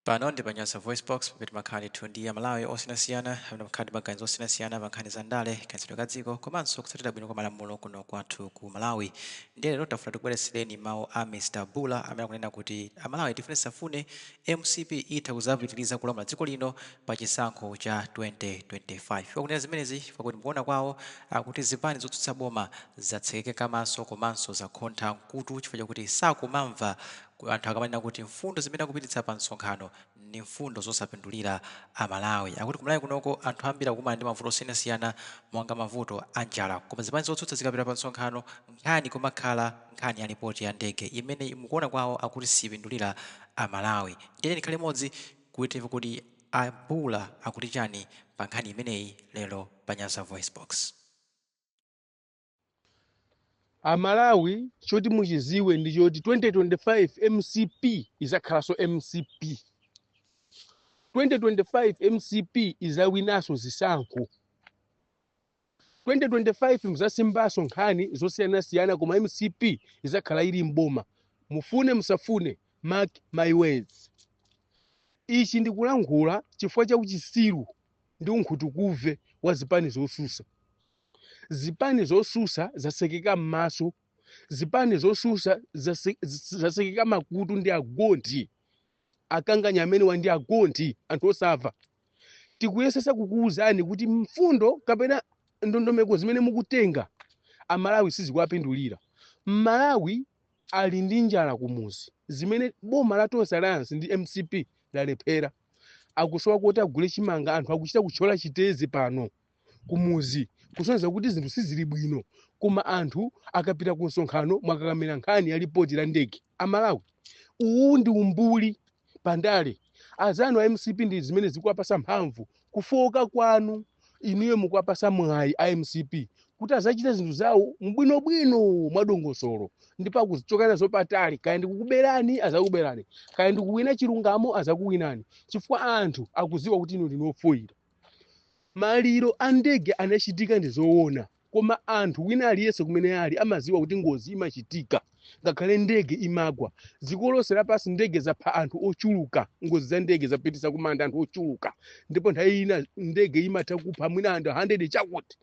Pano ndi Panyasa Voice Box pamene makhani thundi ya Malawi osiyanasiyana amene makhani maganizo osiyanasiyana pankhani za ndale kayitsidwe ka dziko komanso kutsatira bwino kwa malamulo kuno kwathu ku Malawi. Ndiye lero tafuna tikubweretsereni mawu a Mr. Bula amene akunena kuti Amalawi tifunisafune MCP itha kuzapitiriza kulamula dziko lino pa chisankho cha 2025. Akunena zimenezi pakuti mukuona kwawo akuti zipani zotsutsa boma zatsekeke kamaso komanso zakhontha mkutu chifukwa chakuti sakumamva anthu akamanena kuti mfundo zimene akupititsa pa msonkhano ni mfundo zosapindulira Amalawi. Akuti kumalawi kunoko anthu ambiri akumana ndi mavuto osiyanasiyana monga mavuto a njala, koma zipani zotsutsa zikapita pa msonkhano nkhani kumakhala nkhani ya ripoti ya ndege imene mukuona kwawo akuti sipindulira Amalawi. Ndiye ndikhale modzi kuti Bula akuti chani pa nkhani imeneyi lero pa Nyasa Voice Box. Amalawi choti muchiziwe ndi choti 2025 MCP izakhalanso MCP. 2025 MCP izawinaso zisankho. 2025 muzasimbaso nkhani zosiyanasiyana koma MCP izakhala ili mboma. Mufune musafune, mark my words. Ichi ndikulankhula chifukwa cha uchisiru ndi unkhutukuve wa zipani zosusa. Zipani zosusa zasekeka m'maso, zipani zosusa zasekeka makutu ndi agonthi, akanganya amene wandi agonthi anthu osava. Tikuyesesa kukuwuzani kuti mfundo kapena ndondomeko zimene mukutenga Amalawi sizikuwapindulira. Malawi ali ndi njala kumuzi zimene boma la Tonse Alliance ndi MCP lalephera. Akusowa kuti agule chimanga, anthu akuchita kuchola chitezi pano kumuzi kusonyeza kuti zinthu sizili bwino, koma anthu akapita ku msonkhano mwakakamira nkhani ya ripoti la ndege. Amalawi uwu ndi umbuli pandale. Azanu a MCP ndi zimene zikuwapasa mphamvu kufoka kwanu inuyo mukuwapasa mwayi a MCP kuti azachita zinthu zawo mbwinobwino mwadongosolo ndipo akuzichokera zopatali. Kaya ndikukuberani azakuberani, kaya ndikuwina chilungamo azakuwinani, chifukwa anthu akuziwa kuti inu ndinofoyira. Maliro a ndege anachitika ndi zoona, koma anthu wina aliyense kumene ali amaziwa kuti ngozi imachitika ngakhale ndege imagwa. Dziko lonse lapansi ndege zapha anthu ochuluka, ngozi za ndege zapitisa kumanda anthu ochuluka, ndipo nthawi ina ndege imatha kupha mwina anthu 100 chakuti.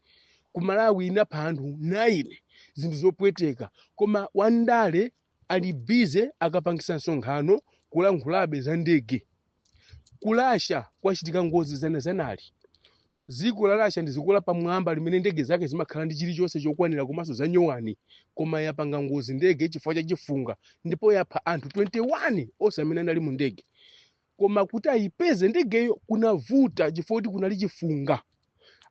Ku Malawi inapha anthu 9, zinthu zopweteka, koma wandale ali bize akapangisa msonkhano kulankhulabe za ndege. Kulasha kwachitika ngozi zanazanali. Dziko la Russia ndi dziko la pamwamba limene ndege zake zimakhala ndi chilichonse chokwanira komanso zanyowani, koma yapanga ngozi ndege chifukwa cha chifunga ndipo yapha anthu 21 onse amene anali mu ndege. Koma kuti ayipeze ndegeyo kunavuta chifukwa kuti kunali chifunga.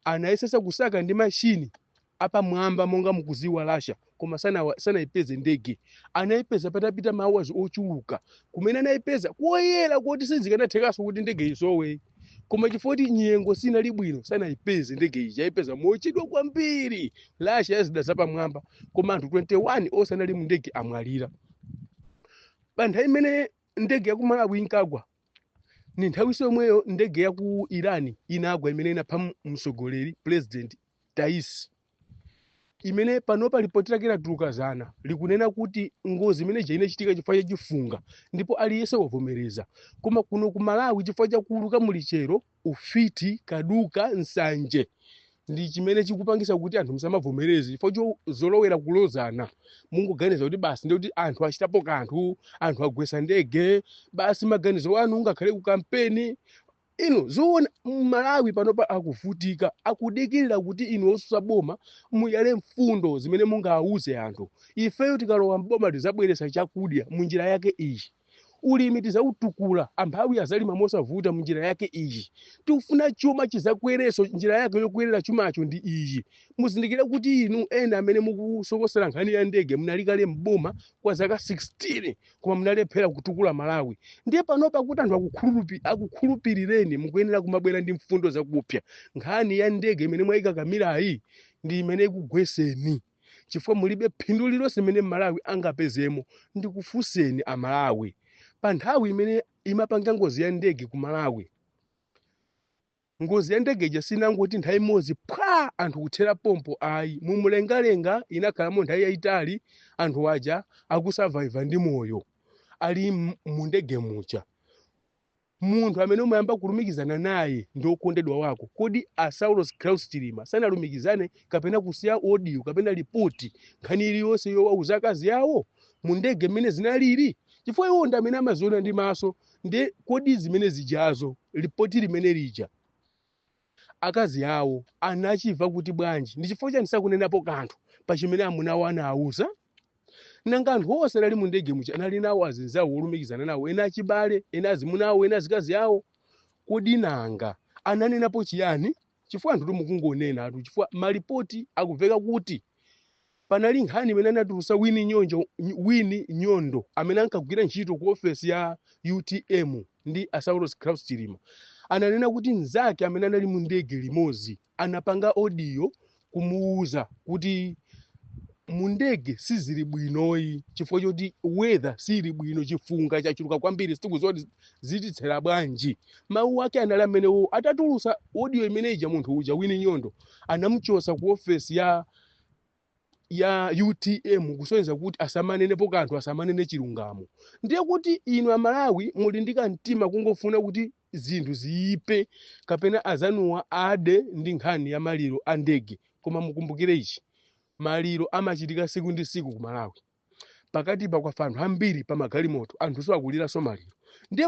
Anayesesa kusaka ndi mashini apamwamba monga mukuziwa Russia, koma sanayipeze ndege. Anayipeza patapita mahours ochuluka. Kumene anayipeza koyera kuti sizikanathekanso kuti ndege isowe, koma chifukwa kuti nyengo sinali bwino sanayipeze ndege ija. Ayipeza mochedwa kwambiri. Russia yazida zapamwamba, koma anthu 21 onse anali mu ndege amwalira. Pa nthawi imene ndege ya ku Malawi inkagwa ni nthawi yomweyo ndege ya ku Iran inagwa imene inapha mtsogoleri President Taisi, imene panopa ripoti lake latulukazana likunena kuti ngozi imene inachitika chifukwa cha chifunga ndipo aliyense wavomereza. Koma kuno ku Malawi chifukwa cha kuuluka mulichero, ufiti, kaduka, nsanje ndi chimene chikupangisa kuti anthu musamavomereze chifukwa zolowera kulozana. Munguganiza kuti basi ndi kuti anthu achitapo kanthu, anthu agwesa ndege, basi maganizo wanu ngakhale ku kampeni. Ino zoona Malawi panopa akuvutika, akudikirira kuti inu osusa boma muyale mfundo zimene mungawuze anthu. Ifeyo tikalowa mboma tizabweresa chakudya munjira yake iyi. Ulimi tizautukula, amphawi azalima mosavuta munjira yake iyi. Tikufuna chuma chizakwereso, njira yake yokwerera chumacho ndi iyi. Muzindikire kuti inu ena amene mukusokosera nkhani ya ndege munalikale mboma kwa zaka 16 koma munalephera kutukula Malawi. Ndiye panopa kuti anthu akukhulupirireni mukuyenera kumabwera ndi mfundo zakupya. Nkhani ya ndege imene mwayikakamirayi ndi imene ikugweseni, chifukwa mulibe phindu lilonse imene Malawi angapezemo. Ndikufuseni Amalawi, pa nthawi imene imapanga ngozi ya ndege ku Malawi, ngozi ya ndege ija sinangoti nthawi imodzi pwa anthu kuthera pompo ayi. Mumulengalenga inakhalamo nthawi yayitali, anthu aja akusurvive ndi moyo ali mu ndege muja. munthu amene umayamba kulumikizana naye ndi okondedwa wako, kodi a Saulos Klaus Chilima sanalumikizane kapena kusiya audio kapena ripoti nkhani iliyonse yowauza akazi yawo mu ndege mmene zinalili? Chifukwa iwo ndi amene amaziona ndi maso, ndi kodi zimene zijazo ripoti limene lija akazi yawo anachiva kuti bwanji? Ndi chifukwa chani sakunenapo kanthu pa chimene amuna awo anawuza? Nanga anthu onse ali mu ndege muja anali nawo azinzawo olumikizana nawo, ena achibale, ena azimuna awo, ena azikazi yawo. Kodi nanga ananenapo chiyani? Chifukwa anthu mukungonena atu, chifukwa maripoti akuveka kuti panali nkhani imene anatulusa Winnie Nyondo amene ankagwira ntchito ku ofesi ya UTM ndi a Saulos Klaus Chilima. Ananena kuti mnzake amene anali mu ndege limodzi anapanga audio kumuuza kuti mu ndege sizili bwinoyi, chifukwa choti weather sili bwino, chifunga chachuluka kwambiri, siku zoti zititsera bwanji. Mawu ake anali amenewo. Atatulusa audio imeneja munthu uja Winnie Nyondo anamuchosa ku ofesi ya UTM kusonyeza kuti asamanenepo kanthu, asamanene chilungamo. Ndiye kuti inu Amalawi muli ndi kamtima kungofuna kuti zinthu ziyipe kapena azanuwa ade ndi nkhani ya maliro a ndege. Koma mukumbukire ichi, maliro amachitika siku ndi siku ku Malawi. Pakati pa kwafa anthu ambiri pa magalimoto, anthu akuliraso maliro. Ndiye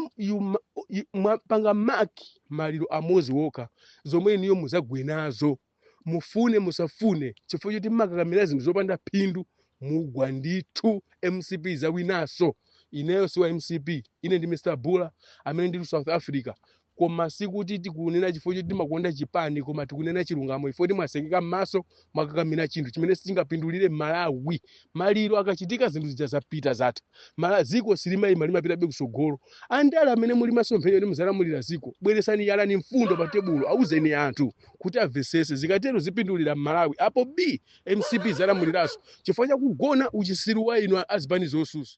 mwapanga maki maliro amodzi wokha zomwe niyo muzagwenazo. Mufune musafune, chifukwa choti makakamira zinthu zopanda phindu mugwa ndithu. MCP zawinaso. Ineyo siwa MCP, ine ndi Mr. Bula amene ndi South Africa. Koma sikuti tikunena chifukwa choti timakonda chipani, koma tikunena chilungamo chifukwa mwasekeka m'maso mwakakamira chinthu chimene sichingapindulire Malawi. Maliro akachitika zinthu zija zapita zatha. Ziko silimayima limapitabe kusogolo. Andale amene muli masomphenya ndi muzalamulira ziko, bweresani yalani mfundo pa tebulo, auzeni anthu kuti amvesese. Zikatero zipindulira Malawi apo B MCP zalamuliraso chifukwa chakugona uchisiru wa inu azipani zosusa.